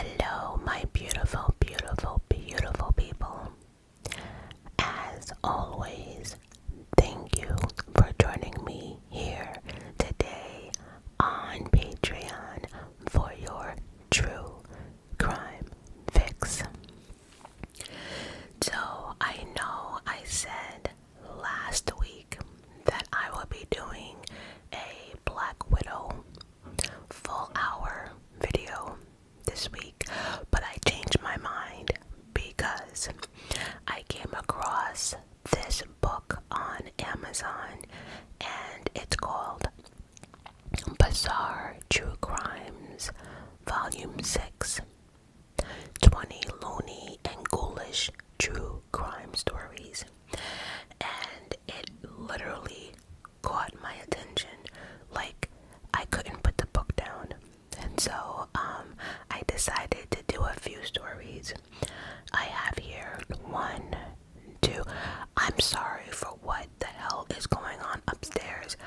Hello, my beautiful, beautiful, beautiful people. As always, thank you for joining me here today on Patreon for your true crime fix. So, I know I said last week that I will be doing a Black Widow full hour video this week, but I changed my mind because I came across this book on Amazon and it's called Bizarre True Crimes Volume 6, 20 Loony and Ghoulish True Crime Stories, and it literally caught my attention. Like, I couldn't put the book down, and so I decided to do a few stories. I have here 1, 2. I'm sorry for what the hell is going on upstairs.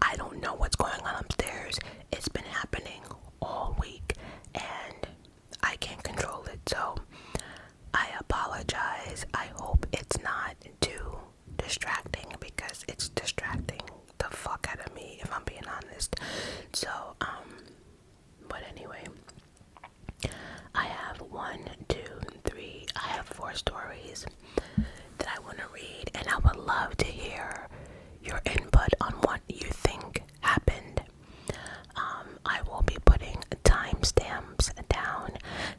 I don't know what's going on upstairs. It's been happening all week and I can't control it, so I apologize. I hope it's not too distracting because it's distracting the fuck out of me, if I'm being honest. So, but anyway, I have 1, 2, 3, I have 4 stories that I want to read, and I would love to hear your input on what you think happened. I will be putting timestamps down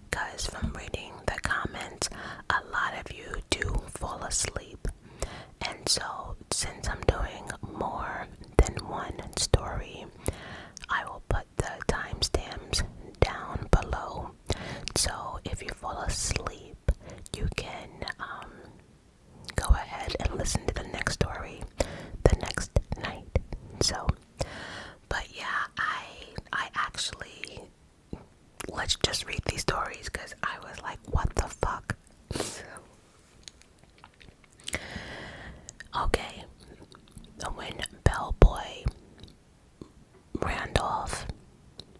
because from reading the comments, a lot of you do fall asleep. And so, since I'm doing more than one story, I will put the timestamps down below. So, if you fall asleep, you can go ahead and listen to the next story the next night. So, but yeah, I actually, let's just read these stories because I was like, what the fuck? Okay, when bellboy Randolph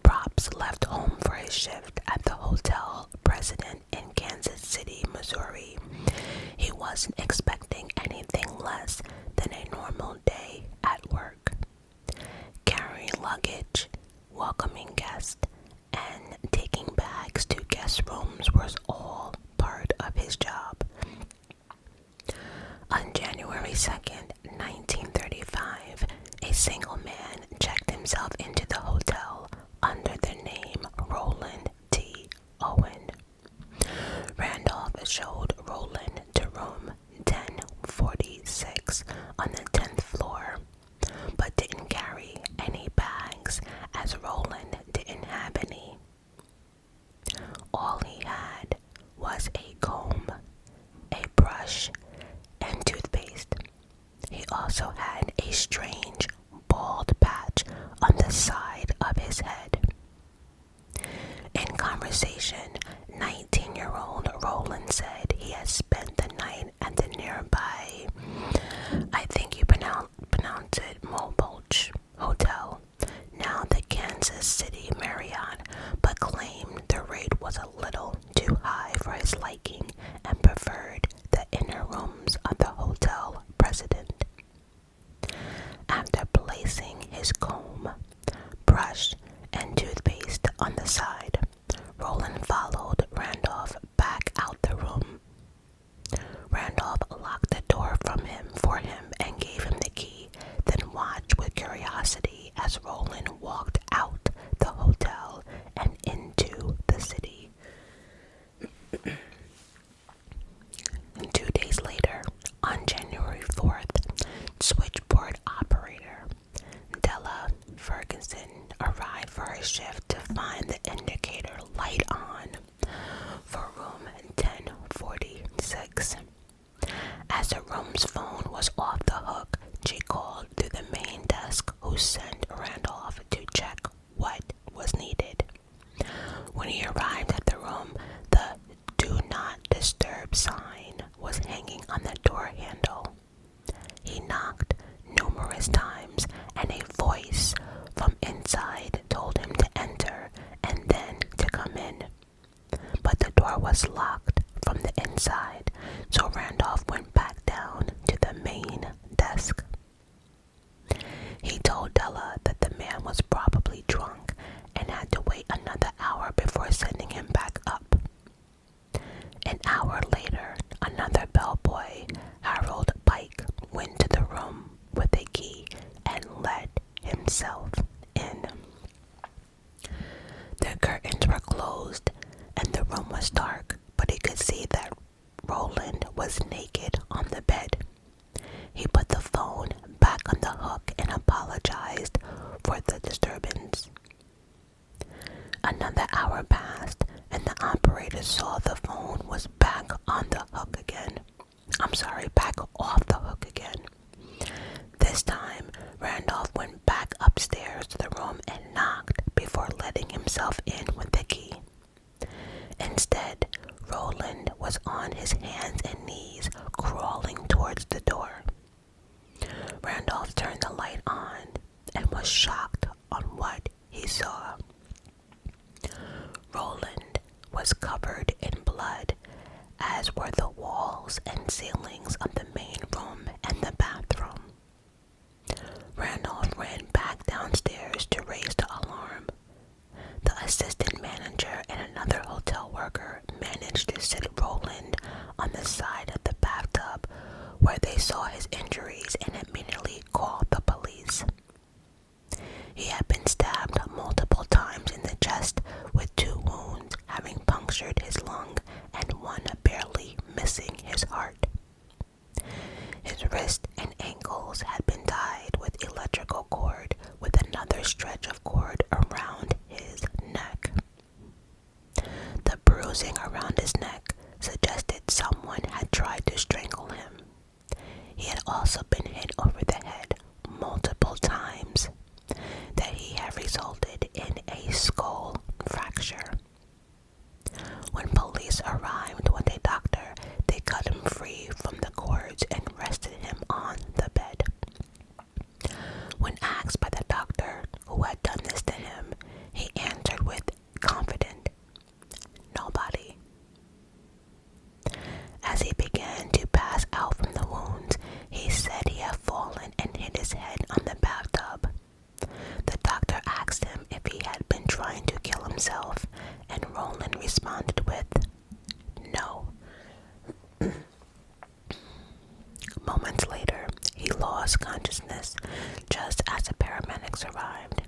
Props left home for his shift at the Hotel President in Kansas City, Missouri, he wasn't expecting anything less than a normal day at work. Carrying luggage, welcoming guests, and taking bags to guest rooms was all part of his job. On January 2nd, 1935, a single man checked himself into the hotel under the name Roland T. Owen. Randolph showed Roland to room 1046 on the 10th floor, but didn't carry any bags as Roland didn't have any. All he had was a comb, a brush, and toothpaste. He also had a strange bald patch on the side of his head. In conversation, 19-year-old Roland said he had spent the night at the nearby, I think you pronounce it Mobolch Hotel, now the Kansas City Marriott, but claimed the rate was a little too high for his liking and preferred the inner rooms of the Hotel President. After placing his comb, brush, and toothpaste on the side, Roland followed Randolph back out the room. Randolph locked the door for him and gave him the key, then watched with curiosity as Roland walked out the hotel and into the city. 2 days later, on January 4th, switchboard operator Della Ferguson arrived for her shift to find the indicator light on for room 1046. As the room's phone was off the hook, she called to the main desk, who sent Randolph was locked from the inside, so Randolph went back down to the main desk. He told Della that the man was probably drunk and had to wait another hour before sending him back up. An hour later, another bellboy, Harold Pike, went to the room with a key and let himself in. The curtains were closed and the room was dark, but he could see that Roland was naked on the bed. He put the phone back on the hook and apologized for the disturbance. Another hour passed and the operator saw the phone was back on the hook again. Back off the hook again. This time, Randolph went back upstairs to the room and knocked before letting himself in with the key. Instead, Roland was on his hands and knees crawling towards the door. Randolph turned the light on and was shocked on what he saw. Roland was covered in blood, as were the walls and ceilings of the main room and the bathroom. Randolph ran back downstairs to raise the alarm. The assistant manager and another hotel worker managed to sit Roland on the side of the bathtub where they saw his injuries and immediately called the police. He had been stabbed multiple times in the chest, with 2 wounds having punctured his lung and one barely missing his heart. His wrists and ankles had been tied with electrical cord, with another stretch of cord around his neck. The bruising around his neck suggested someone had tried to strangle him. He had also been hit over the head multiple times, that he had resulted in a skull fracture. When police arrived with a doctor, they cut him free from the cords and rested him on the bed. When asked by the doctor who had done this to him, he answered with confident, "Nobody." As he began to pass out from the wounds, he said he had fallen and hit his head on the bathtub. The doctor asked him if he had been trying to kill himself, and Roland responded with, "No." Moments later, he lost consciousness just as the paramedics arrived.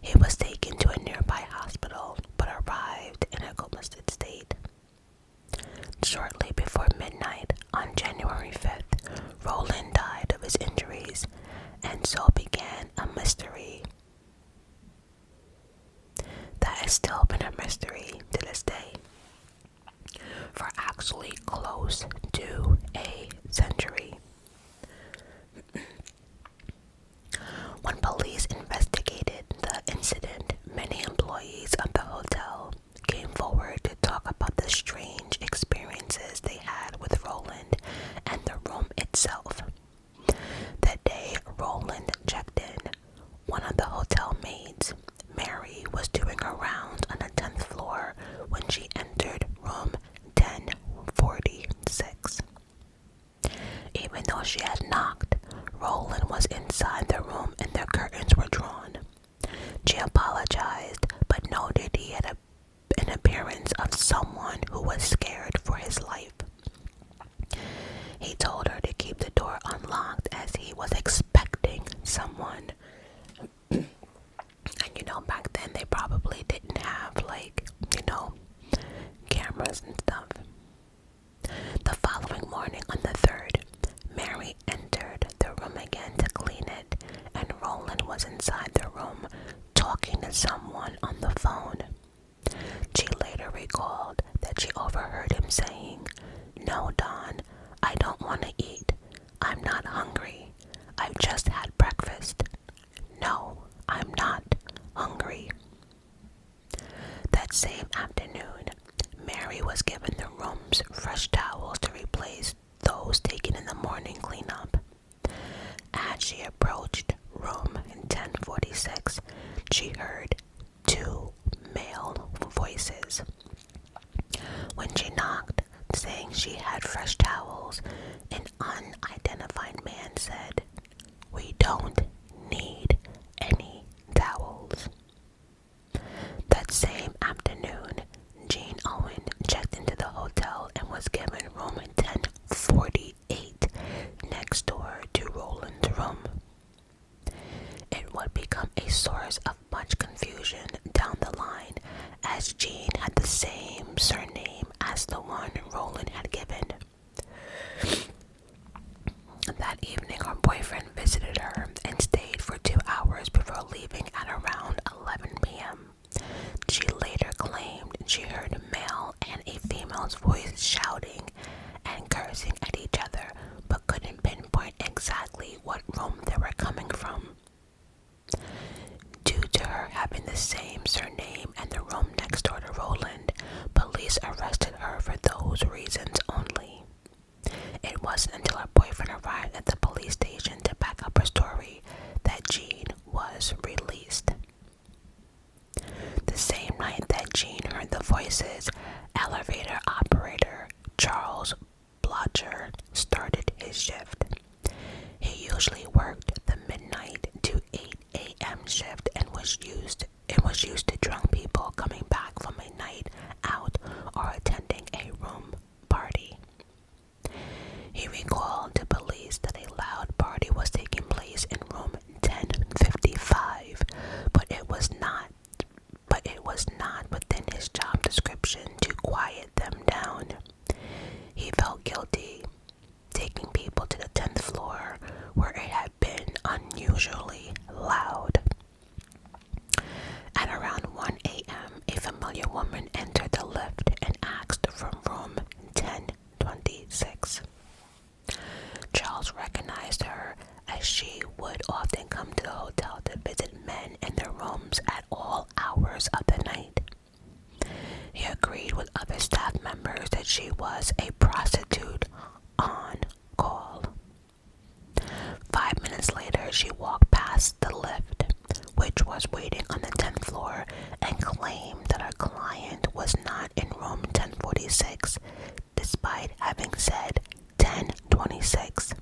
He was taken to a nearby hospital, but arrived in a comatose state. Shortly before midnight on January 5th, Roland died of his injuries, and so began a mystery that has still been a mystery to this day for actually close to a century. When police investigated the incident, many employees of the hotel came forward to talk about the strange experiences they had with Roland and the room itself. The day Roland checked in, one of the hotel maids, Mary, was doing her rounds on the 10th floor when she entered room 1046. Even though she had knocked, Roland was inside the room and the curtains were drawn. She apologized, but noted he had an appearance of someone who was scared for his life. He told her to keep the door unlocked as he was expecting someone. And back then they probably didn't have cameras and stuff. The following morning on the 3rd, Mary entered the room again to clean it, and Roland was inside the room talking to someone on the phone. She later recalled that she overheard him saying, "No, Don, I don't want to eat. I'm not hungry. I've just had breakfast. No, I'm not hungry." That same afternoon, Mary was given the room's fresh towels to replace those taken in the morning cleanup. As she approached room 1046, she heard 2 male voices. When she she had fresh towels. An unidentified man said, "We don't need any towels." That same afternoon, Jean Owen checked into the hotel and was given room 1048 next door to Roland's room. It would become a source of much confusion down the line, as Jean had the same surname as the one Roland had given. That evening, her boyfriend visited her and stayed for 2 hours before leaving at around 11 p.m. She later claimed she heard a male and a female's voice shouting and cursing at each other, but couldn't pinpoint exactly what room they were coming from. Due to her having the same surname and the room next door to Roland, police arrested her for those reasons only. It wasn't until her boyfriend arrived at the police station to back up her story that Jean was released. The same night that Jean heard the voices, elevator operator Charles Blotcher started his shift. He usually worked the midnight to 8 a.m. shift and was used to drunk people coming back from a night out or attending a room party. He recalled to police that a loud party was taking place in room 1055, but it was not within his job description to quiet them down. He felt guilty taking people to the 10th floor where it had been unusually loud. At around 1 a.m., a familiar woman entered the lift and asked for room 1026. Charles recognized her, as she would often come to the hotel to visit men in their rooms at all hours of the night. He agreed with other staff members that she was a prostitute on call. 5 minutes later, she walked past the lift, which was waiting on the 10th floor, and claimed that her client was not in room 1046, despite having said 1026.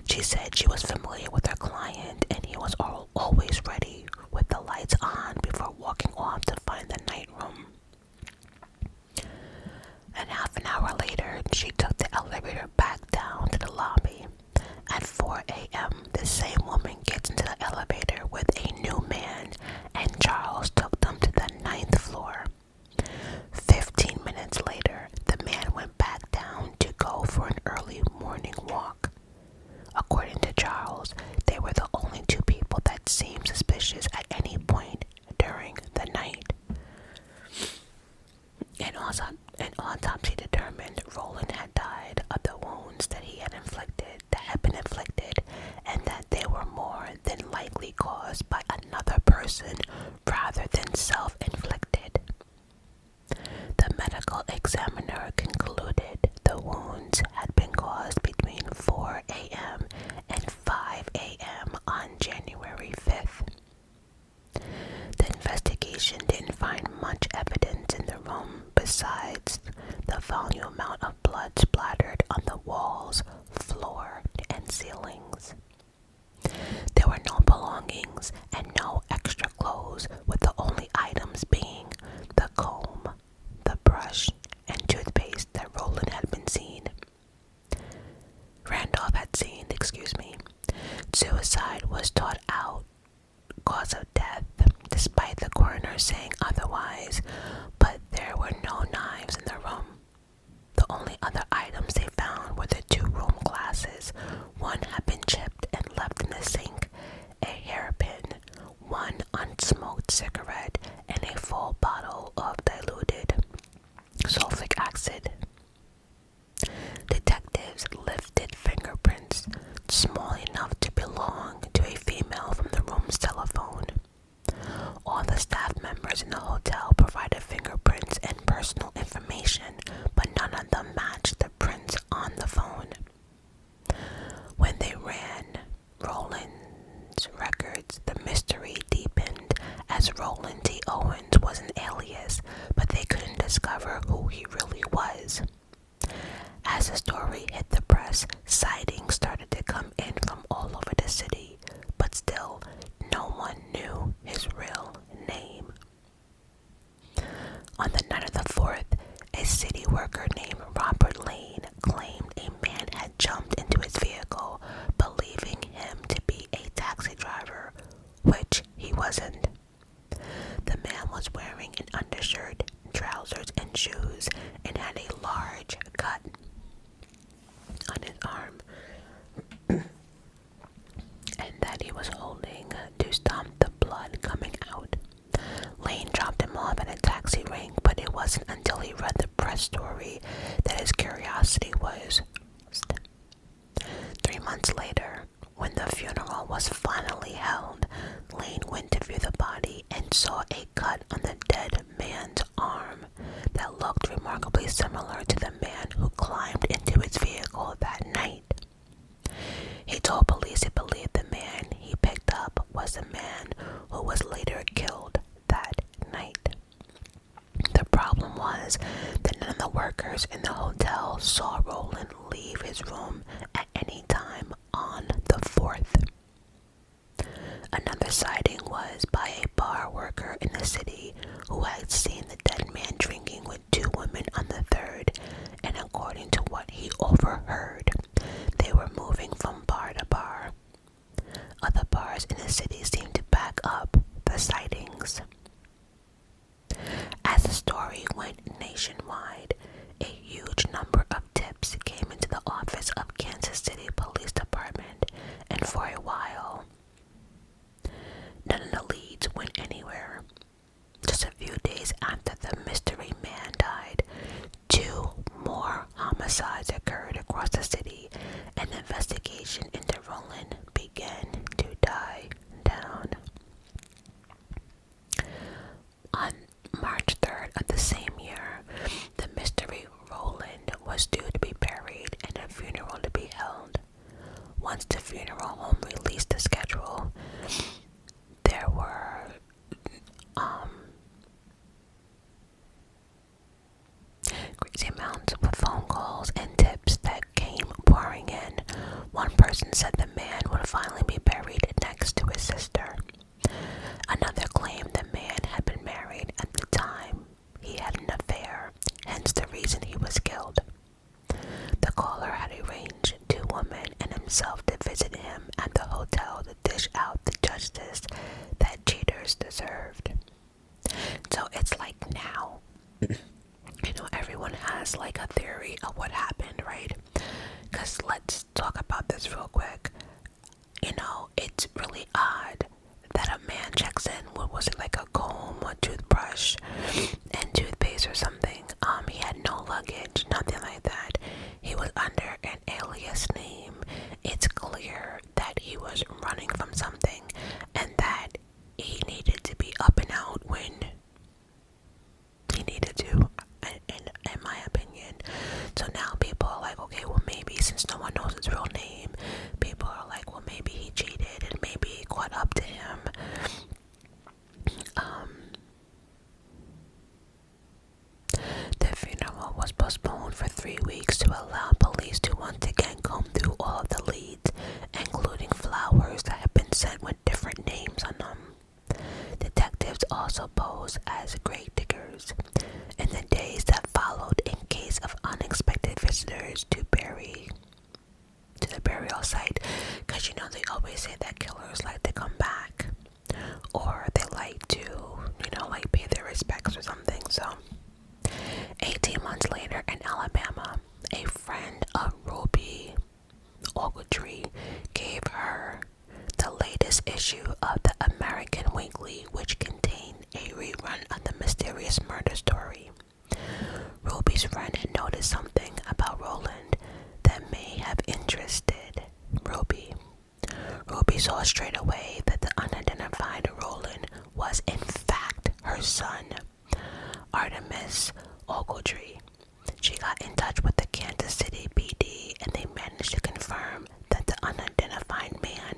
She said she was familiar with her client and he was always ready with the lights on before walking off to find the night room. And half an hour later, she took the elevator back down to the lobby. At 4 a.m., the same woman gets into the elevator with a new man, and Charles took them to the 9th floor. 15 minutes later, the man went back down to go for an early morning walk. According to Charles, they were the only two people that seemed suspicious at any point during the night. An autopsy determined Roland had died of the wounds that had been inflicted, and that they were more than likely caused by another person rather than self-inflicted. The medical examiner concluded the wounds had been caused between 4 a.m. and 5 a.m. on January 5th. The investigation didn't find much evidence in the room besides the volume amount of blood splattered on the walls, floor, and ceilings. There were no belongings and no extra clothes, with the only items being the comb, the brush, and toothpaste that Roland had seen. Suicide was thought out cause of death, despite the coroner saying otherwise, but there were no knives in the room. The only other items and shoes and had a large cut on his arm and that he was holding to stop the blood coming out. Lane dropped him off at a taxi rank, but it wasn't until he read the press story that his curiosity was aroused. 3 months later, when the funeral was finally held, Lane went to view the body and saw a cut on the dead man's arm that looked remarkably similar to the man who climbed into his vehicle that night. He told police he believed the man he picked up was the man who was later killed that night. The problem was that none of the workers in the hotel saw Roland leave his room at any time on the 4th. Another sighting was by a bar worker in the city who had seen the dead man drinking with 2 women on the 3rd, and according to what he overheard, they were moving from bar to bar. Other bars in the city seemed to back up the sightings. As the story went nationwide, a huge number of tips came into the office of Kansas City Police Department, and for a while, none of the leads went anywhere. Just a few days after the mystery man died, 2 more homicides occurred across the city, and the investigation into Roland began to die down. On March 3rd of the same year, the mystery Roland was due to be buried and a funeral to be held. Once the funeral home released the schedule, there were crazy amounts of phone calls and tips that came pouring in. One person said the man would finally be buried next to his sister. Another claimed the man had been married at the time he had an affair, hence the reason he was killed. The caller had arranged 2 women and himself to visit him at the hotel to dish out the justice that cheaters deserved. So it's like now, everyone has like a theory of what happened, right? Because let's talk about this real quick. It's really odd that a man checks in with, was it like a comb or toothbrush and toothpaste or something. He had no luggage, nothing like that. He was under an alias name. It's clear that he was running from something and that he needed to be up and out when he needed to, in my opinion. So now people are like, okay, well maybe since no one knows his real name, people are like, well maybe he cheated and maybe he caught up to him. The funeral was postponed for 3 weeks to allow police to once again comb through all of the leads, including flowers that had been sent with different names on them. Detectives also posed as grave diggers in the days that followed in case of unexpected visitors to the burial site, because they always say that killers like to come back, or they like to like pay their respects or something. So 18 months later in Alabama, a friend of Ruby Ogletree gave her the latest issue of the American Weekly, which contained a rerun of the mysterious murder story. Ruby's friend had noticed something about Roland that may have interested Ruby. Ruby saw straight away that the unidentified Roland was in fact her son, Artemis Ogletree. She got in touch with the Kansas City PD and they managed to confirm that the unidentified man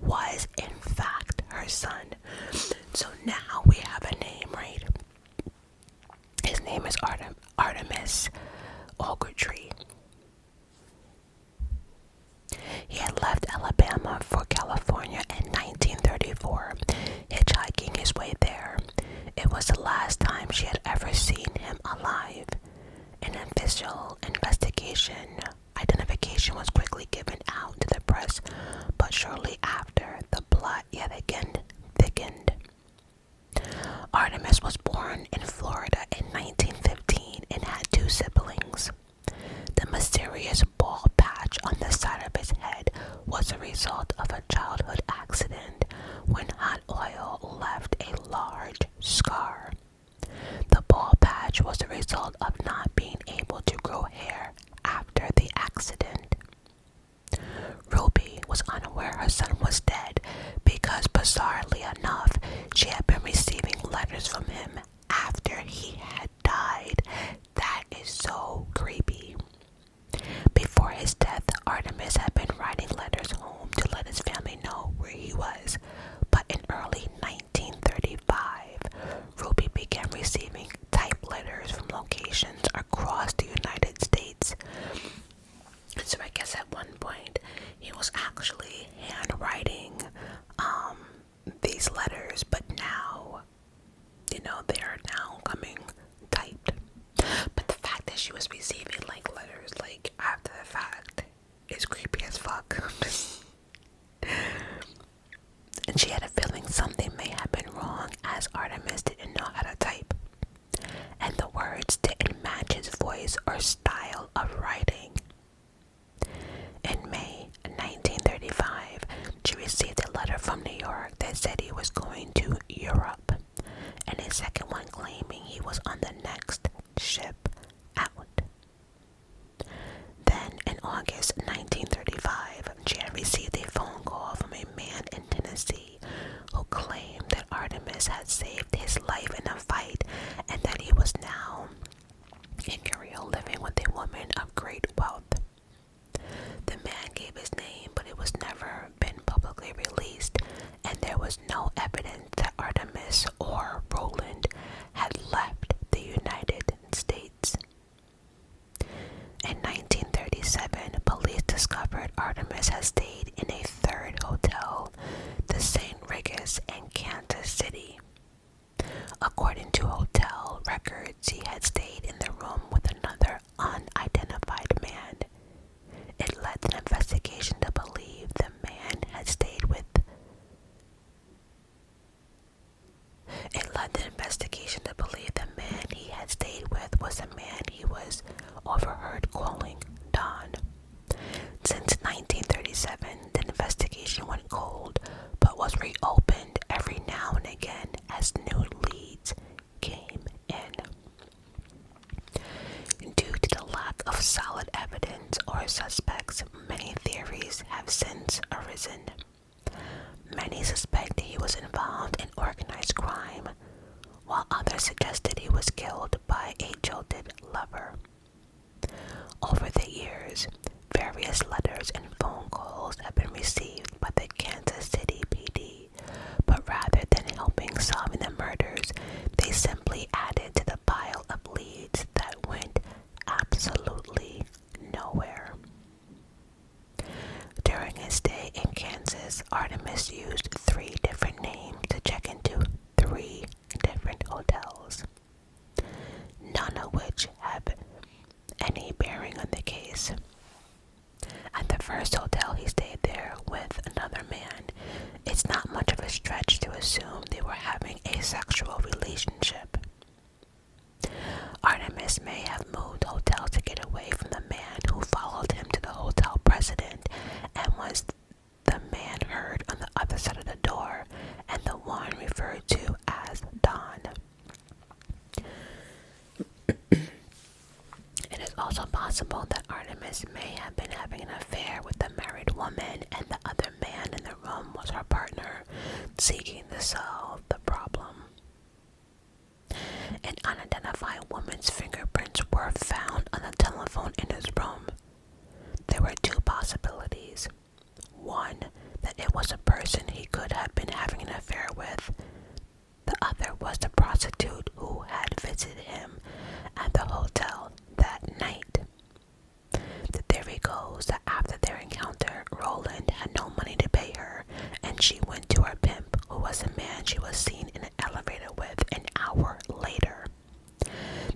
was in fact her son. So now we have a name, right? His name is Artemis Ogletree. He had left Alabama for California in 1934, hitchhiking his way there. It was the last time she had ever seen him alive. An official identification was quickly given out to the press, but shortly after, the plot yet again thickened. Artemis was born in Florida in 1915 result of not being able to grow hair after the accident. Ruby was unaware her son was dead because, bizarrely enough, she had been receiving letters from him after he had died. That is so creepy. Before his death, Artemis had been writing letters home to let his family know where he was, but in early 1935, Ruby began receiving type letters from locations across the United States. So I guess at one point he was actually handwriting these letters, but now, they are now coming typed. But the fact that she was receiving like letters like after the fact is creepy as fuck. And she had a feeling something may have been wrong, as Artemis didn't know how to type, and the words didn't match his voice or style of writing. In May 1935, she received a letter from New York that said he was going to Europe, and a second one claiming he was on the next ship out. Then, in August 1935, she had received a phone call from a man in Tennessee who claimed that Artemis had saved his life in a fight and that he was now in Korea living with a woman of great wealth. The man gave his name, but it was never been publicly released, and there was no evidence that Artemis or Roland had left the United States. In 1937, police discovered Artemis had stayed in a third hotel, the St. Regis in Kansas City. According to hotel records, he had stayed in the room with another unidentified man. It led the investigation to believe the man had stayed with. It led the investigation to believe the man he had stayed with was the man he was overheard calling Don. Since 1937, the investigation went cold, but was reopened every now and again as new leads came in. Due to the lack of solid evidence or suspects, many theories have since arisen. Many suspect he was involved in organized crime, while others suggested he was killed by a jilted lover. Over the years, various letters and phone calls have been received by the Kansas City PD, but rather than helping solving the murders, they simply added to the pile of leads that went absolutely nowhere. During his stay in Kansas, Artemis used 3 different names to check into 3 different hotels, none of which have any bearing on the case. At the first hotel, he stayed there with another man. It's not much of a stretch to assume they were having a sexual relationship. Artemis may have moved hotels to get away from the man who followed him to the hotel president and was the man heard on the other side of the door and the one referred to as Don. It is also possible that Artemis may have been having an affair with the married woman and the other man in the room was her partner, seeking to solve the problem. An unidentified woman's fingerprints were found on the telephone in his room. There were 2 possibilities. One, that it was a person he could have been having an affair with. The other was the prostitute who had visited him at the hotel that night. The theory goes that after their encounter, Roland had no money to pay her, and she went to her pimp, who was the man she was seen in an elevator with an hour later.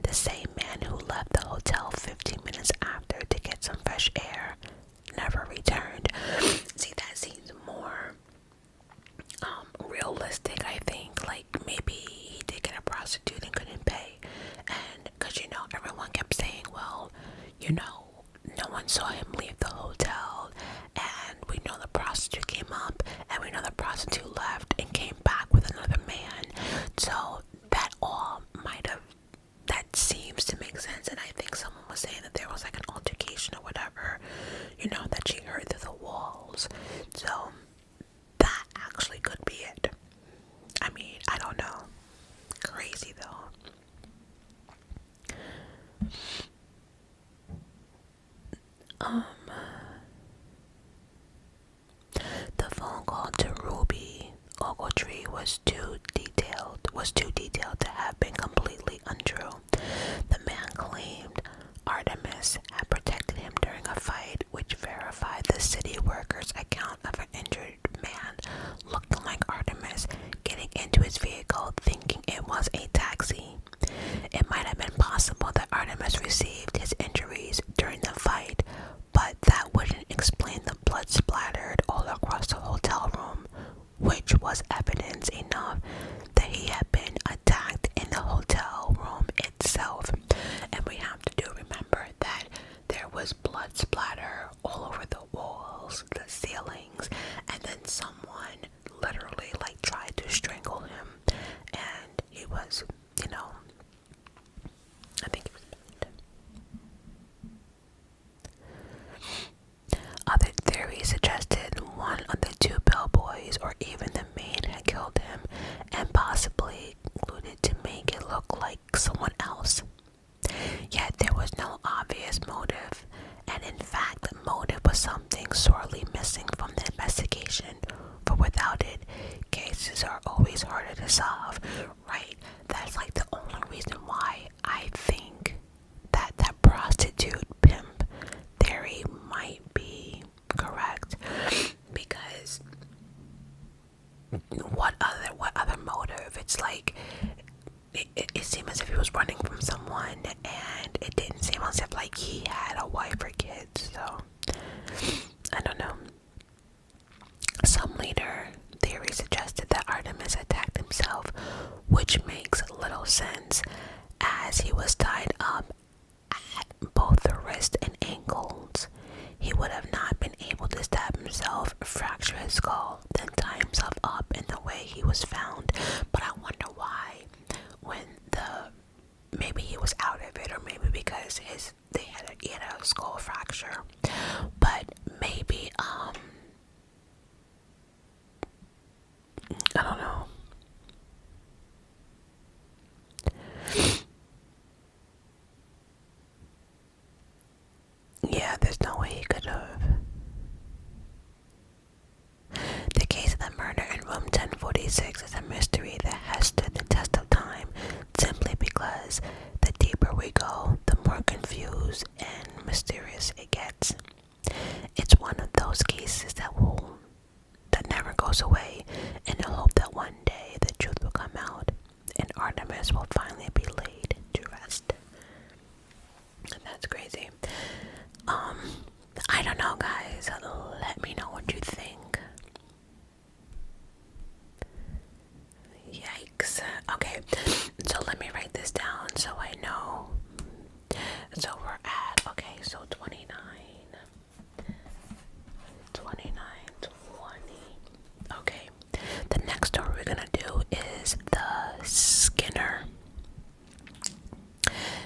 The same man who left the hotel 15 minutes after to get some fresh air never returned. See, that seems more realistic, I think. Like, maybe he did get a prostitute and couldn't pay. And, because, everyone kept saying, well, no one saw him leave the hotel. And we know the prostitute came up. And we know the prostitute left and came back with another man. So, that seems to make Um, the phone call to Ruby Ogletree was too detailed to have been completely untrue. The man claimed Artemis had protected him during a fight, which verified the city worker's account of an injured man looking like Artemis getting into his vehicle thinking it was a taxi. It might have been possible that Artemis received his injuries during the fight, but that wouldn't explain the blood splattered all across the hotel room, which was evidence enough that he had been attacked in the hotel room itself. And we have to remember that there was blood splatter all over the walls, the ceilings, and then someone literally like tried to strangle him, and he was, I think he was banned. Other theories suggested one of the two bellboys or even the maid had killed him, and possibly included to make it look like someone else. Yet there was no obvious motive, and in fact the motive was something sorely missing from the investigation, for without it, cases are always harder to solve, right? That's like the only reason why I think that that prostitute pimp theory might be correct, because what other motive? It's like it seemed as if he was running from someone, and it didn't seem as if like he had a wife or kids, so I don't know. Some later theories suggested that Artemis attacked himself, which makes little sense as he was tied up at both the wrist and ankles. He would have not been able to stab himself, fracture his skull, then tie himself up in the way he was found. But I wonder why, when maybe he was out of it, or maybe because he had a skull fracture. But maybe I don't know. Yeah, there's no way he could have. The case of the murder in room 1046 is a mystery that has stood the test of time, simply because the deeper we go, the more confused and mysterious it gets. It's one of those cases that never goes away, in the hope that one day the truth will come out and Artemis will finally be laid to rest. That's crazy. I don't know, guys. Let me know what you think. Yikes. Okay, so let me write this down so I know. So we're at, okay, so 29, 20. Okay, the next story we're gonna do is the Skinner.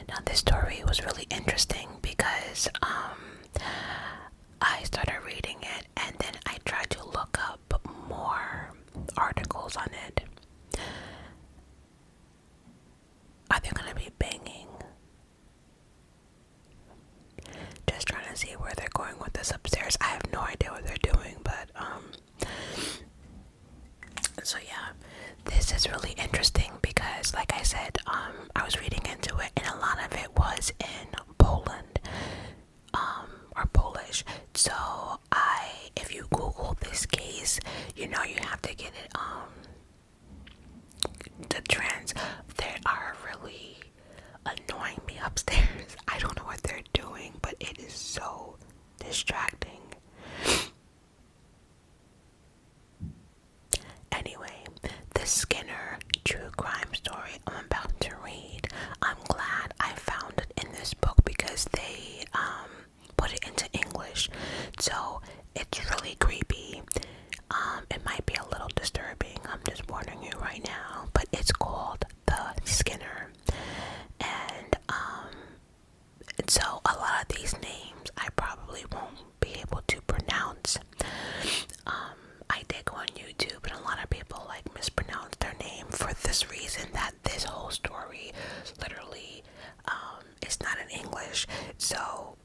Now this story was really interesting because I started reading it and then I tried to look up more articles on it. Are they gonna be banging? Just trying to see where they're going with this upstairs. I have no idea what they're doing, but so yeah, this is really interesting because, like I said, I was reading into it and a lot of it was in Poland, or Polish. So if you Google this case, you have to get it, they are really annoying me upstairs. I don't know what they're doing, but it is so distracting. Anyway, the Skinner true crime story I'm about to read, I'm glad I found it in this book because they put it into English, so it's really creepy. It might be a little disturbing, I'm just warning you right now, but it's called The Skinner. And so a lot of these names I probably won't be able to pronounce. I did go on YouTube and a lot of people mispronounce their name for this reason, that this whole story literally is not in English, so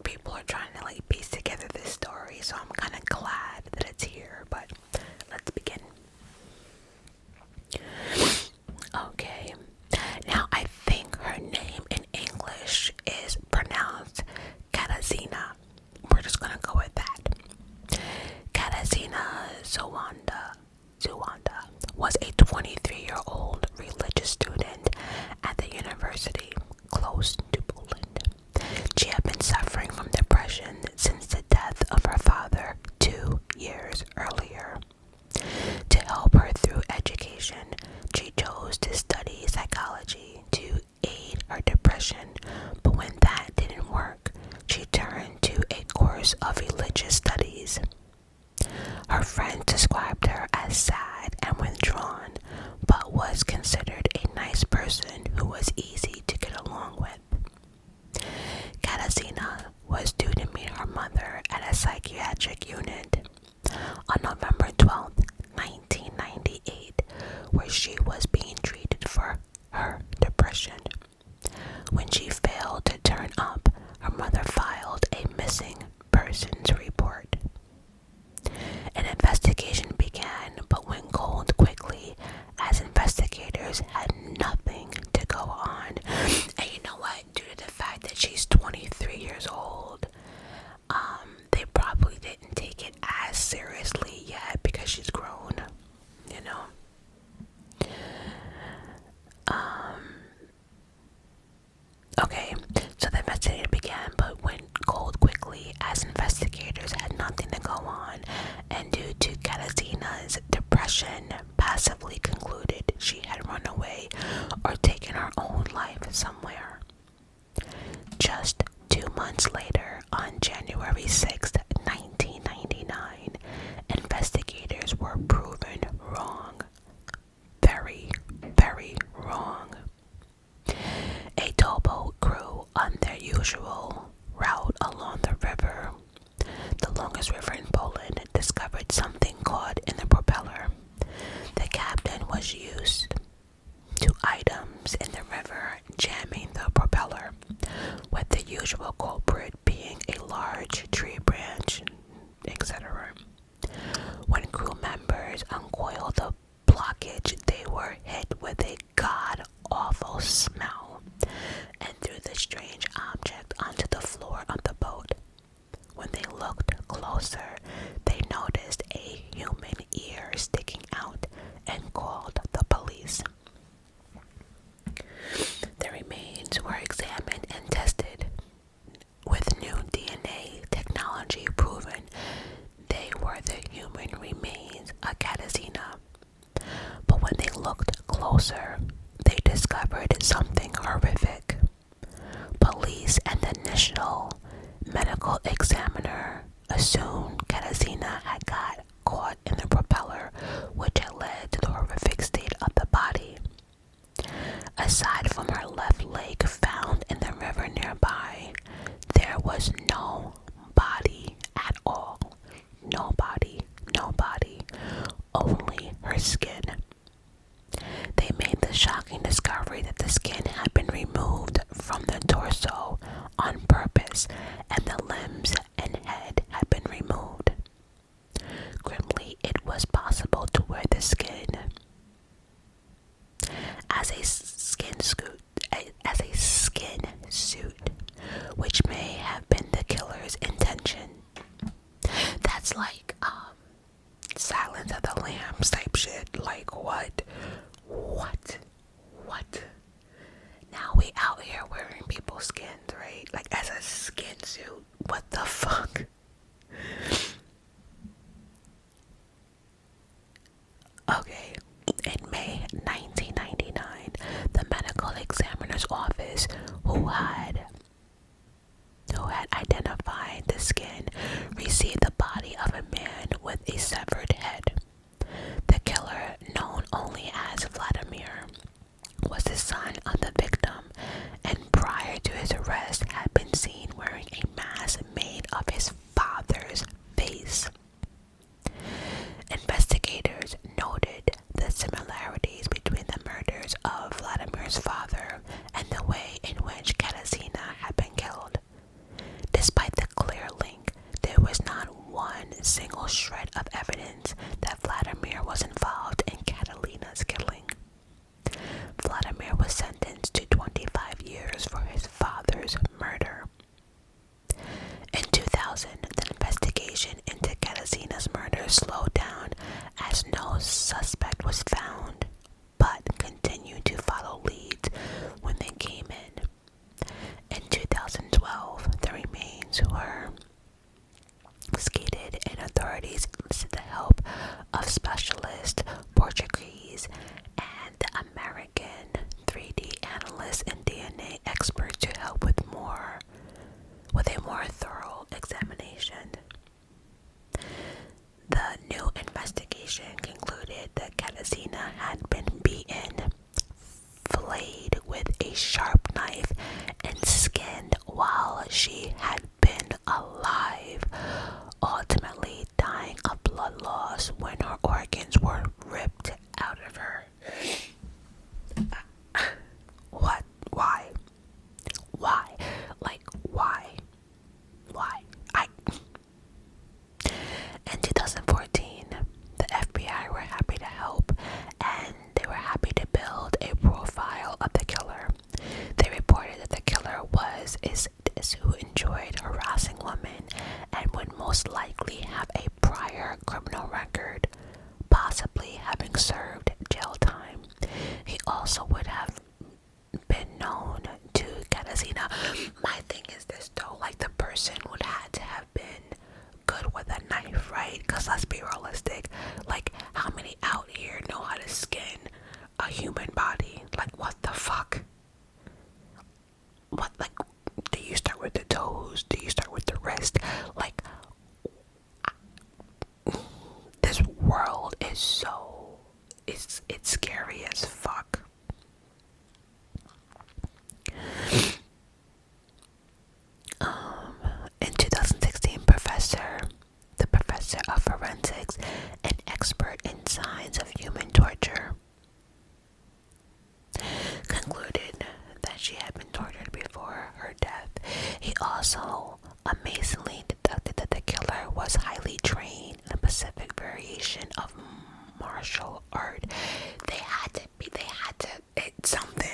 people are trying to like piece together this story, so I'm kind of glad that it's here. But let's begin. Okay, now I think her name in English is pronounced Katarzyna. We're just gonna go with that. Katarzyna Zawanda was a 23-year-old religious student at the university close to Poland. She had been suffering from depression since the death of her father 2 years earlier. To help her through education, she chose to study psychology to aid her depression, but when that didn't work, she turned to a course of religious studies. Her friends described her as sad and withdrawn, but was considered a nice person who was easy to get along with. Katarzyna was due to meet her mother at a psychiatric unit on November 12, 1998, where she was being treated for her depression. When she failed to turn up, her mother filed a missing persons report. An investigation began, but went cold quickly as investigators had nothing to go on. And you know what? Due to the fact that she's 23 years old, they probably didn't take it as seriously yet because she's grown, you know. Okay, so the investigation began, but went cold quickly as investigators had nothing to go on, and due to Katarzyna's depression, passively concluded she had run away or taken her own life somewhere. Just 2 months later, on January 6, 1999, investigators were proven wrong. Very, very wrong. A towboat crew on their usual route along the river, the longest river in Poland, discovered something caught in the propeller. The captain was used to items in the river jamming the propeller, with the usual culprit being a large tree branch, etc. When crew members uncoiled the blockage, they were hit with a god-awful smell and threw the strange object onto the floor of the boat. When they looked closer, they noticed a human ear sticking out and called the police. The remains were examined and tested, with new DNA technology proven they were the human remains of Katarzyna. But when they looked closer, they discovered something horrific. Police and the national medical examiner assumed Katarzyna had got caught in the propeller, which had led to the horrific state of the body. Aside from her left leg found in the river nearby, there was no body at all. No body, only her skin. They made the shocking discovery that the skin had been removed from the torso on purpose, and the limbs and head had been removed. Grimly, it was possible to wear the skin as a skin suit, which may have been the killer's intention. That's like Silence of the Lambs type shit. Like what? Now we out here wearing people's skins, right? Like as a skin suit. What the fuck? Okay, in May 1999, the medical examiner's office, who had identified the skin, received the body of a man with a severed head. The killer, known only as Vladimir, was the son of the victim, and prior to his arrest had been seen wearing a mask made of his father's face. Investigators noted the similarities between the murders of Vladimir's father and the way in which Katarzyna to her skated, and authorities enlisted the help of specialist Portuguese and American 3D analysts and DNA experts to help with a more thorough examination. The new investigation concluded that Katarzyna had been beaten, flayed with a sharp knife, and skinned while she had been alive, ultimately dying of blood loss when her organs were ripped out of her. What? Why? Why? Like, why? Why? In 2014, the FBI were happy to help, and they were happy to build a profile of the killer. They reported that the killer is who enjoyed harassing women and would most likely have a prior criminal record, possibly having served jail time. He also would have been known to Katarzyna. My thing is this though, like the person would have to have been good with a knife, right? Because let's be realistic, like how many out here know how to skin a human body? Like what the fuck? What, like, do you start with the toes? Do you start with the wrist? Like, this world is so, it's scary as fuck. In 2016, the professor of forensics, an expert in signs of human torture, concluded that she had been tortured before her death. He also amazingly deducted that the killer was highly trained in a specific variation of martial art. It's something.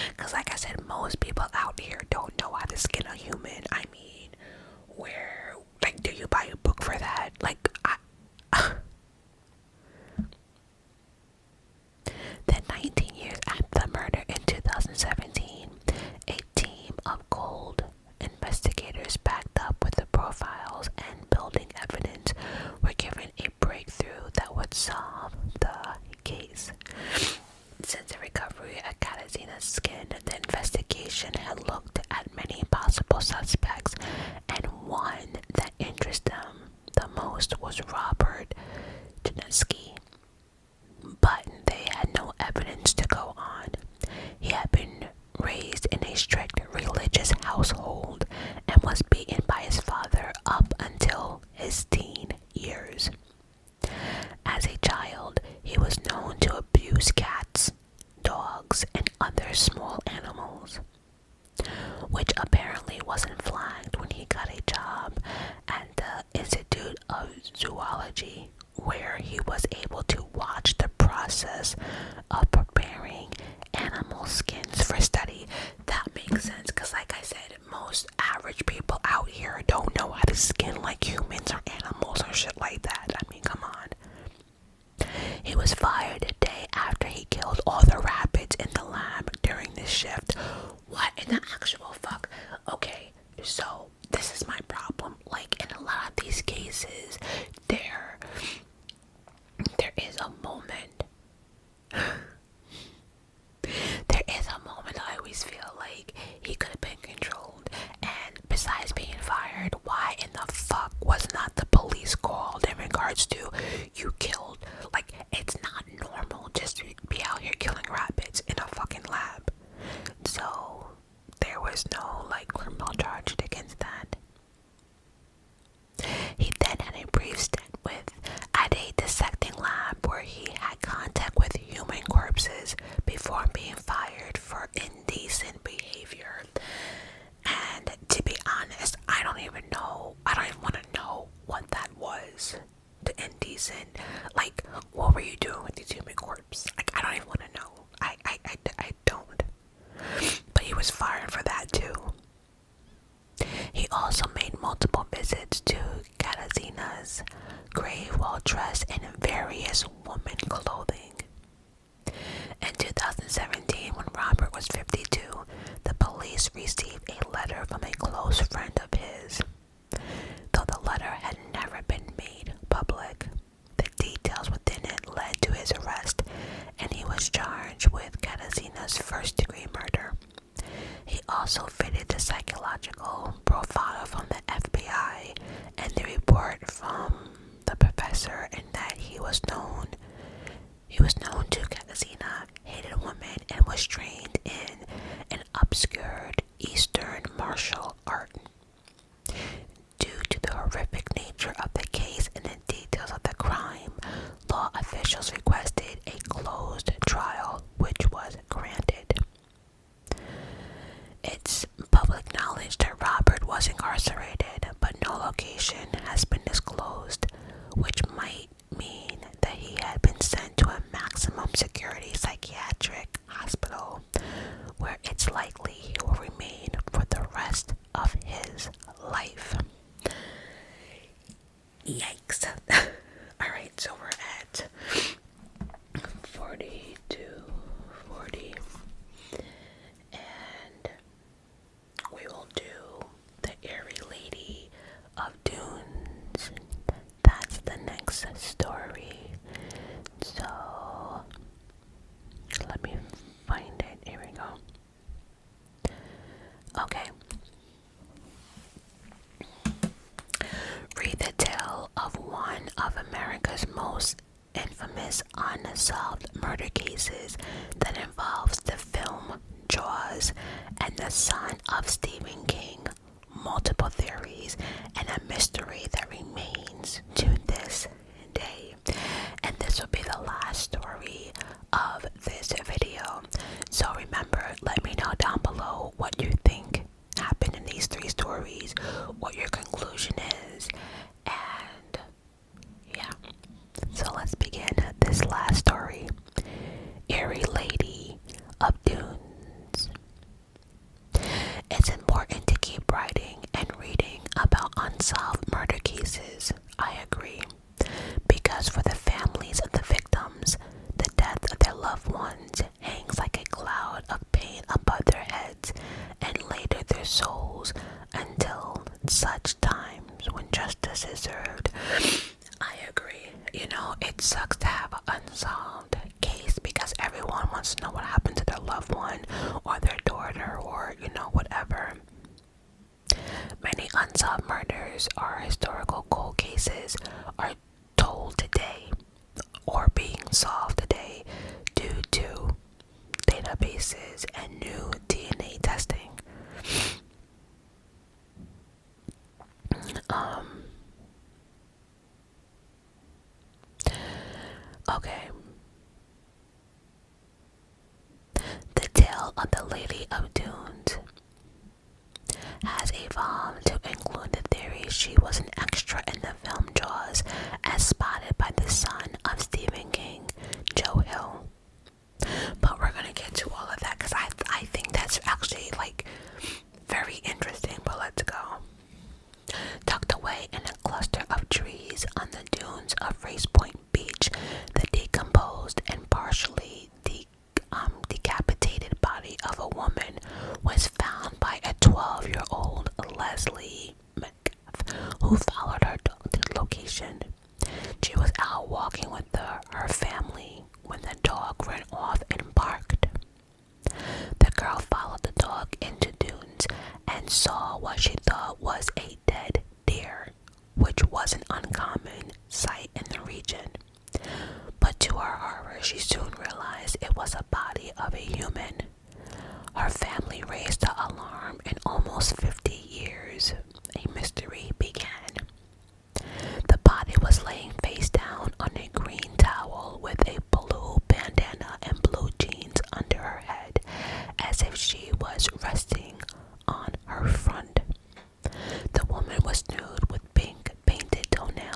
Because like I said, most people out here don't know how to skin a human. I mean, where, like, do you buy a book for that? Like, Then 19 years after the murder in 2017, a team of cold investigators backed up with the profiles and building evidence were given a breakthrough that would solve the case. Since the recovery of Katarzyna's skin, the investigation had looked at many possible suspects, and one that interested them the most was Robert Janeski. But they had no evidence to go on. He had been raised in a strict religious household and was beaten by his father up until his teen years. As a child, he was known to abuse cats, dogs, and other small animals, which apparently wasn't flagged when he got a job at the Institute of Zoology, where he was able to watch the process of preparing animal skins for study. That makes sense, because like I said, most average people out here don't know how to skin like humans or animals or shit like that. I mean, come on. He was fired a day after he killed all the rabbits in the lab during this shift. What in the actual fuck? Okay, so this is my problem. Like, in a lot of these cases, there is a moment. There is a moment I always feel like he could have been controlled. And besides being fired, why in the fuck was not the police called in regards to you killed? Like, it's not normal just to be out here killing rabbits in a fucking lab. So there was no like criminal charge against that. He then had a brief stint at a dissecting lab where he had contact with human corpses before being fired for indecent behavior. And to be honest, I don't even want to know what that was. The indecent, like, what were you doing with these human corpses? Like, I don't even want to know. I don't. But he was fired for that too. He also made multiple visits to Katarzyna's grave while dressed in various woman clothing. In 2017, when Robert was 52, the police received was first-degree murder. He also fitted the psychological profile from the FBI and the report from the professor, in that he was known to Katzina, hated women, and was trained in an obscured Eastern martial art. Due to the horrific nature of the case and the details of the crime, law officials requested a closed trial, which was granted. It's public knowledge that Robert was incarcerated, but no location has been disclosed, which might mean that he had been sent to a maximum security psychiatric hospital, where it's likely he will remain for the rest of his life. Yikes. Alright, so we're at 40 to 40. And we will do the Airy Lady of Dunes. That's the next story. So let me find it. Here we go. Okay. Read the tale of one of America's most infamous unsolved murder cases that involves the film Jaws and the son of Stephen King, multiple theories, and a mystery that remains to this day. And this will be the last story of this video. So remember, let me know down below what you think happened in these 3 stories, what your conclusion is, and yeah. So let's begin this last story. Airy Lady of Dunes. It's important to keep writing and reading about unsolved murder cases, I agree, because for the families of the victims, the death of their loved ones hangs like a cloud of pain above their heads and later their souls until such times when justice is served. I agree. You know, it sucks to have an unsolved case because everyone wants to know what happened to their loved one or their daughter or, you know, whatever. Many unsolved murders or historical cold cases are told today or being solved today due to databases and new DNA testing. Okay. The tale of the Lady of Dunes has evolved to include the theory she was an extra in the film Jaws, as spotted by the son of Stephen King, Joe Hill. But we're gonna get to all of that because I think that's actually like very interesting. But let's go. Tucked away in a cluster of trees on the dunes of Race Point Beach, the decomposed and partially decapitated body of a woman was found by a 12-year-old Leslie Metcalf, who followed her dog to the location. She was out walking with her family when the dog ran off and barked. The girl followed the dog into dunes and saw what she thought was a dead deer, which was an uncommon sight in the region. But to her horror, she soon realized it was a body of a human. Her family raised the alarm, and almost 50 years, a mystery began. The body was laying face down on a green towel with a blue bandana and blue jeans under her head, as if she was resting on her front. The woman was nude with pink painted toenails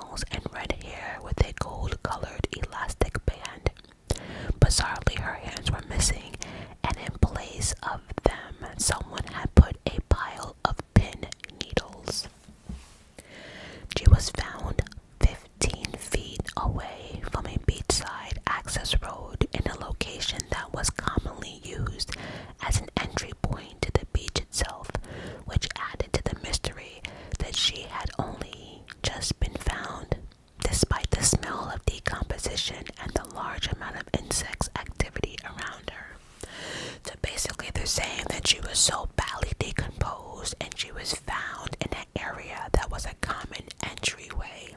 was so badly decomposed, and she was found in an area that was a common entryway.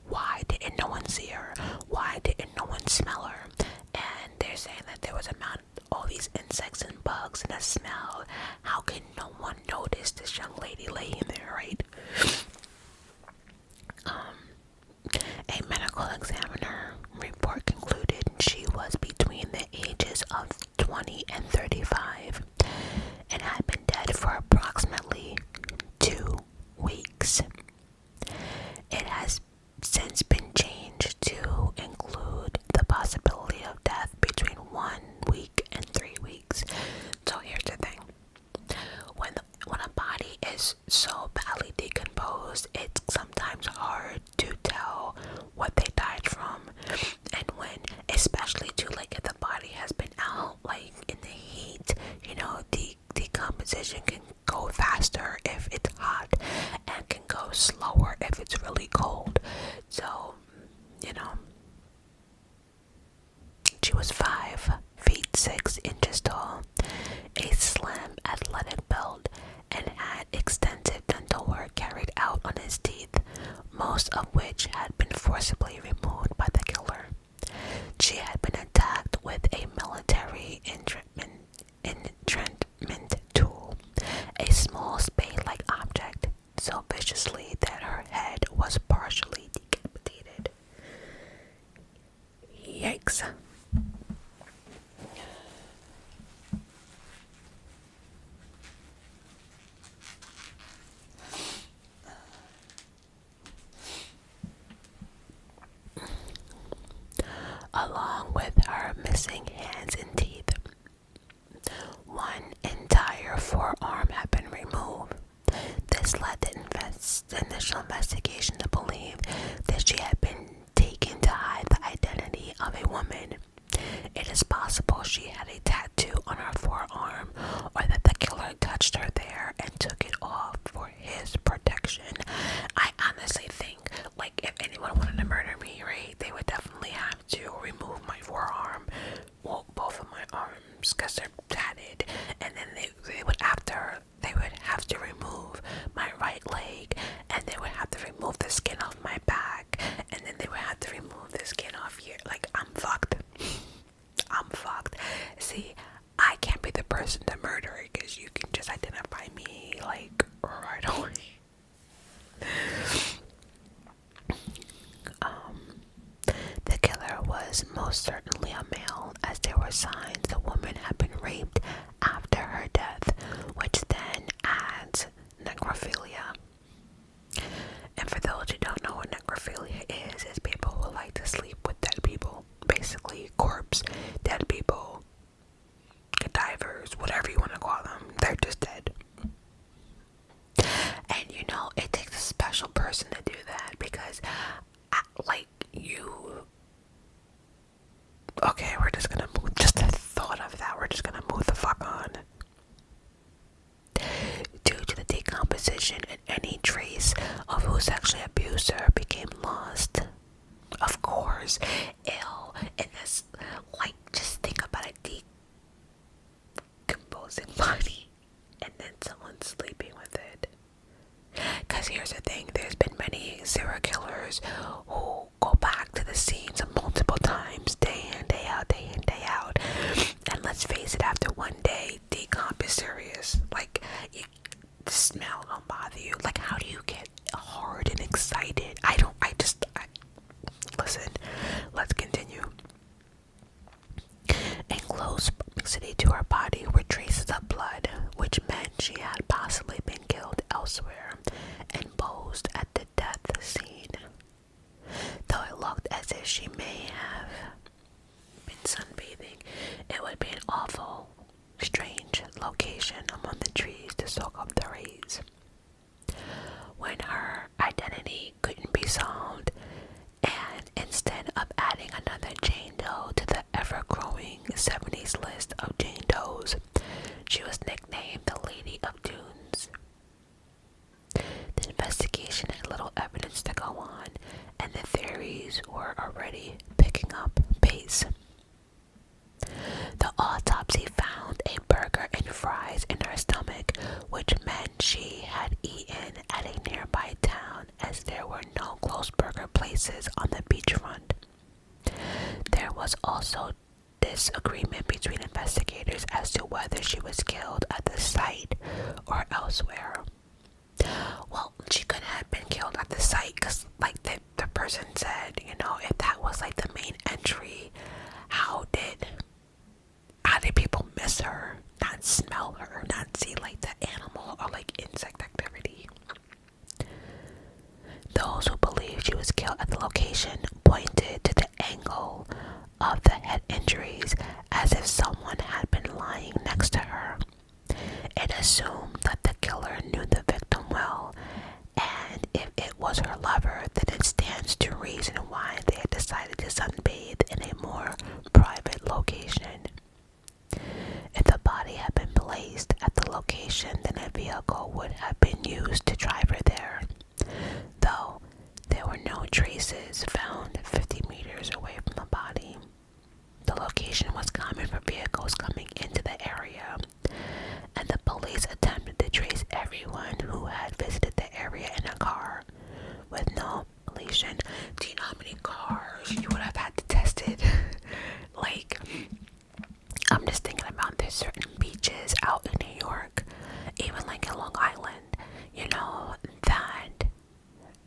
Why didn't no one see her? Why didn't no one smell her? And they're saying that there was all these insects and bugs and a smell. How can no one notice this young lady laying there, right? A medical examiner report concluded she was between the ages of 20 and 35 and had been dead for approximately 2 weeks. It has since been changed to include the possibility of death between 1 week and 3 weeks. So here's the thing. When a body is so badly decomposed, it's sometimes hard to tell what they died from. And when, especially too, like if the body has been out like in the heat, decomposition can go faster if it's hot and can go slower if it's really cold. So, she was 5 feet 6 inches tall, a slim, athletic build, and had extensive dental work carried out on his teeth, most of which had been forcibly removed by the killer. She had been attacked with a military entrenchment tool, a small spade-like object, so viciously that her head was partially decapitated. Yikes. Along with her missing hands and teeth, one entire forearm had been removed. This led the initial investigation to believe that she had been taken to hide the identity of a woman. It is possible she had a tattoo on her forearm, or that the killer touched her there and took it off for his protection. I honestly think, like, if anyone wanted to murder me, right, they would definitely have to remove my forearm, well, both of my arms, because they're tatted, and then they would have to remove my right leg, and they would have to remove the skin off my back, and then they would have to remove the skin off here. Like, I'm fucked. See, I can't be the person to murder it, because you can just identify me, like, right away. The killer was most certainly a male, as there were signs the woman had been raped after her death, which then adds necrophilia. And for those who don't know what necrophilia is people who like to sleep with dead people. Basically, corpse, dead people, cadavers, whatever you want to call them. They're just dead. And it takes a special person to do that, because okay, we're just gonna move, just the thought of that, we're just gonna move the fuck on. Due to the decomposition, and any trace of who sexually abused her became lost. Of course, ill in this, just think about a decomposing body, and then someone sleeping with it. Because here's the thing, there's been many serial killers who go back to the scenes multiple times, day in, day out, day in, day out. And let's face it, after one day, decomp is serious. Like, the smell don't bother you. Like, how do you get hard and excited? Listen, let's continue. In close proximity to her body were traces of blood, which meant she had possibly been killed elsewhere and posed at the death scene. Though it looked as if she may have been sunbathing, it would be an awful, strange location among the trees to soak up the rays. When her identity couldn't be solved, and instead of adding another Jane Doe to the ever-growing 70s list of Jane Does, she was nicknamed the Lady of Dunes. The investigation had little evidence to go on, and the theories were already picking up pace. The autopsy found a burger and fries in her she was killed at the site or elsewhere. Well, she couldn't have been killed at the site because, like, the person said, you know, if that was like the main entry, how did people miss her, not smell her, not see like the animal or like insect activity? Those who believe she was killed at the location pointed to the angle of the head injuries as if someone had been lying next to her. It assumed that the killer knew the victim well, and if it was her lover, then it stands to reason why they had decided to sunbathe in a more private location. If the body had been placed at the location, then a vehicle would have been used to drive her there. Though there were no traces found 50 meters away from the body. The location was common for vehicles coming into the area, and the police attempted to trace everyone who had visited the area in a car with no relation. Do you know how many cars you would have had to test it? Like, I'm just thinking about there's certain beaches out in New York, even like in Long Island, you know, that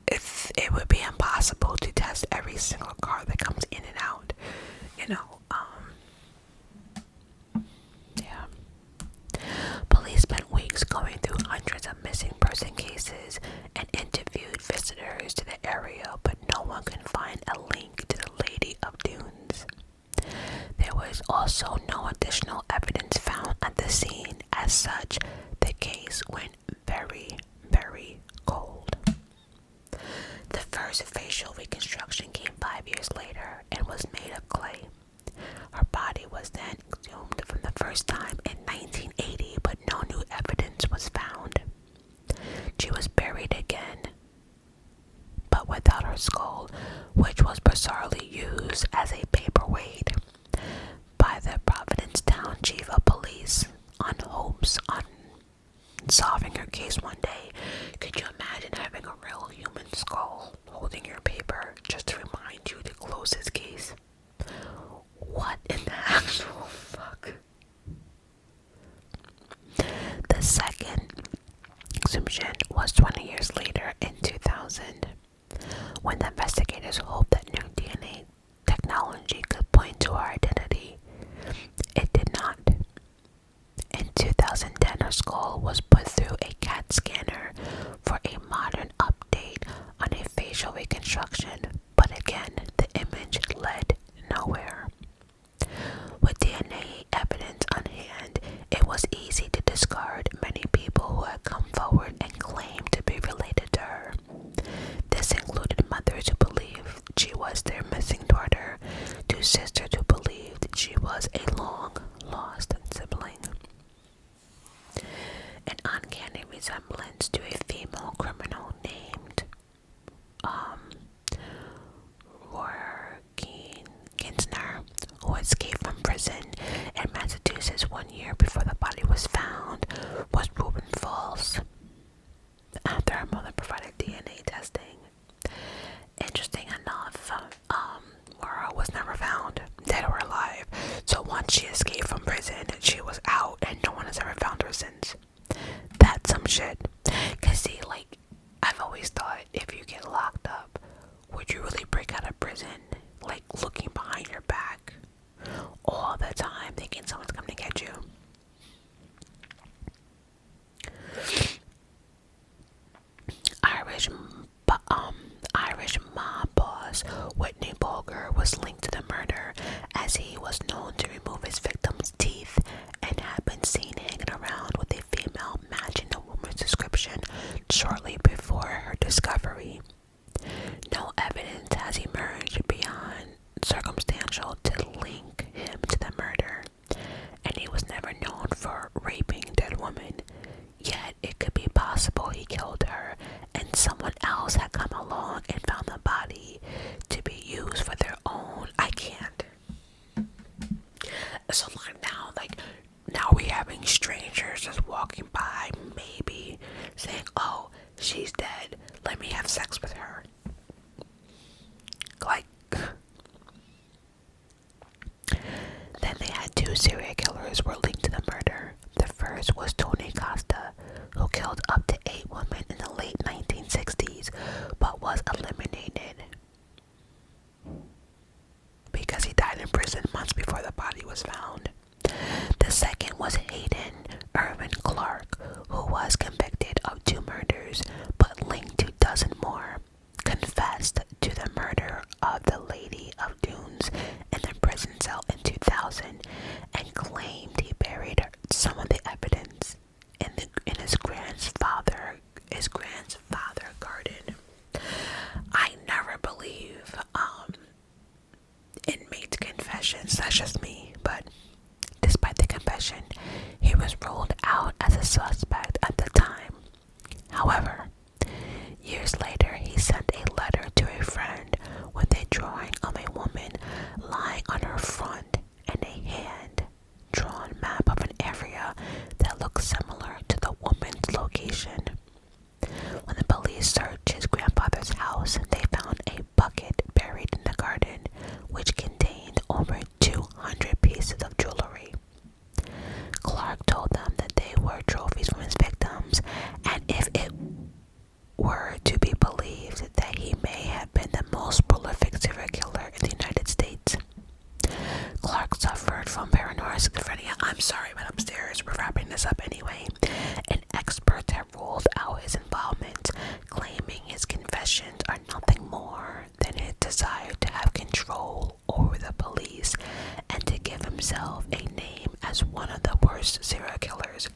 it would be impossible to test every single car that comes in and out, you know. Yeah. Police spent weeks going through hundreds of missing person cases and interviewed visitors to the area, but no one could find a link to the Lady of Dunes. There was also no additional evidence found at the scene. As such, the case went very, very cold. The first facial reconstruction came 5 years later and was made of clay. Her body was then exhumed for the first time in 1980, but no new evidence was found. She was buried again, but without her skull, which was bizarrely used as a paperweight by the Providence Town Chief of Police on hopes on solving her case one day. Could you imagine having a real human skull holding your paper just to remind you to close his case? What in the actual fuck? The second exhumption was 20 years later in 2000, when the investigators hoped that new DNA technology could point to her identity. It did not. In 2010, her skull was put through a CAT scanner for a modern update on a facial reconstruction, but again, the image led nowhere. With DNA evidence on hand, it was easy to discard many people who had come forward and claimed to be related to her. This included mothers who believed she was their missing daughter, to sisters who believed she was a long-lost sibling. An uncanny resemblance to a female criminal named Kinsner, who escaped from prison in Massachusetts 1 year before the body was found, was proven false after her mother provided DNA testing. Interesting enough, Laura was never found, dead or alive. So once she escaped from prison, she was out and no one has ever found her since. That's some shit. Cause see, like, I've always thought if you get locked up, would you really break out of prison, like, looking behind your back all the time, thinking someone's coming to get you? Irish mob boss Whitney Bulger was linked to the murder, as he was known to remove his victim's teeth and had been seen hanging around with a female matching a woman's description shortly before her discovery. No evidence has emerged beyond circumstantial to link him to the murder, and he was never known for raping dead women. Yet it could be possible he killed her and someone else had come along and found the body to be used for their own. I can't. So now we having strangers just walking by, maybe saying, "Oh, she's dead. Let me have sex with her." Like, then they had two serial killers were linked to the murder. was ruled out as a suspect at the time. However, years later, he sent a letter to a friend with a drawing of a woman lying on her front and a hand-drawn map of an area that looked similar to the woman's location. When the police searched his grandfather's house, they found a bucket buried in the garden, which contained over 200 pieces of jewelry. Clark told them that they were trophies from his victims, and if it were to be believed, that he may have been the most prolific serial killer in the United States. Clark suffered from paranoid schizophrenia. I'm sorry, but upstairs, we're wrapping this up anyway. And experts have ruled out his involvement, claiming his confessions are nothing more than his desire to have control over the police and to give himself a name as one of the worst serial killers.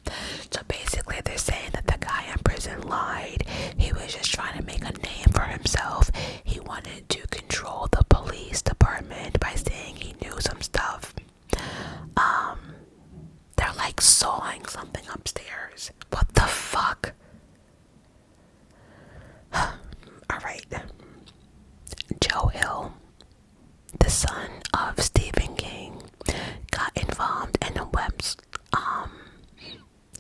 So basically, they're saying that the guy in prison lied. He was just trying to make a name for himself. He wanted to control the police department by saying he knew some stuff. They're like sawing something upstairs. What the fuck? Alright. Joe Hill, the son of Stephen King, got involved in a web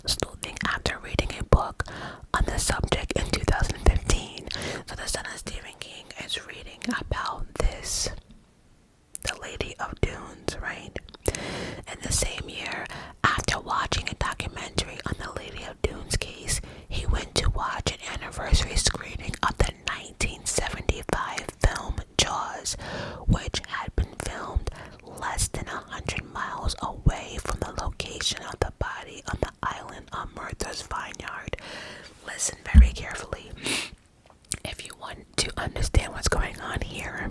sleuthing after reading a book on the subject in 2015. So the son of Stephen King is reading about this, the Lady of Dunes, right? In the same year, after watching a documentary on the Lady of Dunes case, he went to watch an anniversary screening of the 1975 film Jaws, which had been filmed less than 100 miles away from the location of the body on the island of Martha's Vineyard. Listen very carefully if you want to understand what's going on here.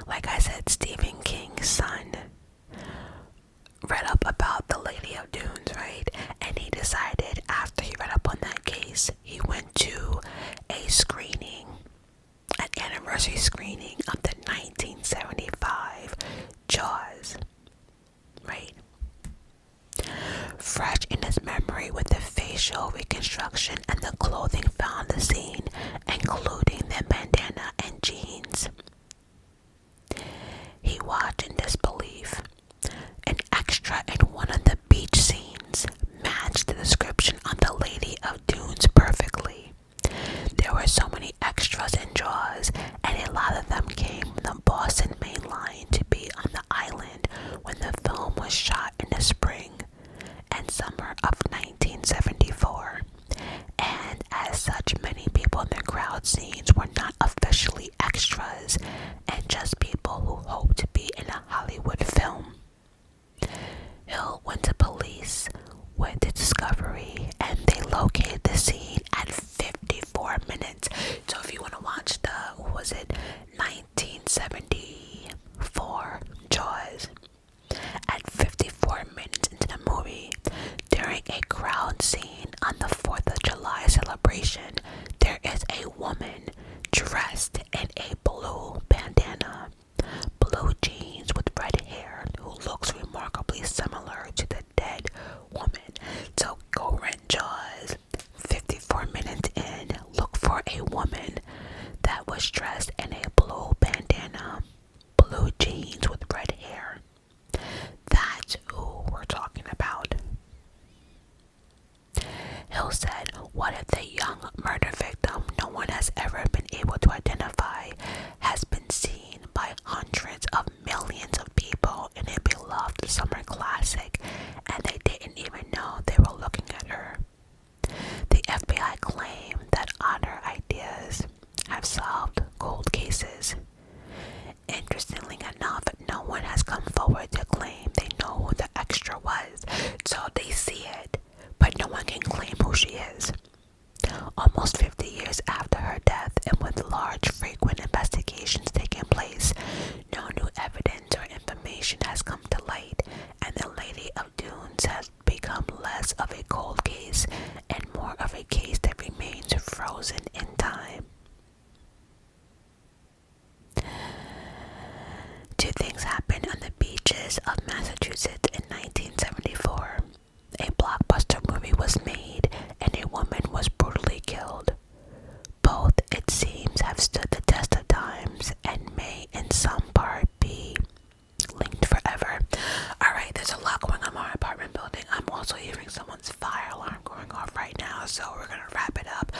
Like I said, Stephen King's son read up about the Lady of Dunes, right? And he decided, after he read up on that case, he went to a screening, an anniversary screening of the 1975 Jaws, right? Fresh in his memory with the facial reconstruction and the clothing found at the scene, including the bandana and jeans, he watched in disbelief. An extra in one of the beach scenes matched the description on the Lady of Dunes perfectly. There were so many extras in Jaws, and a lot of them came from the Boston Main Line to be on the island when the film was shot in the spring and summer of 1974. And as such, many people in the crowd scenes were not officially extras and just people who hoped to be in a Hollywood film. Hill went to police with the discovery, and they located the scene at 54 minutes. So if you want to watch the, 1974 Jaws, at 54 minutes into the movie, during a crowd scene on the 4th of July celebration, there is a woman dressed in a blue bandana, blue jeans with red hair, who looks remarkably similar to the dead woman. So go rent Jaws, 54 minutes in, look for a woman that was dressed in a blue bandana, blue jeans with red hair. That's who we're talking about. Hill said, what if the young murder victim no one has ever been able to identify has been seen by hundreds of millions of people in a beloved summer classic, and they didn't even know they were looking at her? The FBI claimed that odder ideas have solved cold cases. Interestingly enough, no one has come forward to claim they know who the extra was. So they see it, but no one can claim who she is. Almost 50 years after her death, and with large frequent investigations taking place, no new evidence or information has come to light, and the Lady of Dunes has become less of a cold case and more of a case that remains frozen in time. Two things happened on the beaches of Massachusetts in 1974. A blockbuster so we're gonna wrap it up.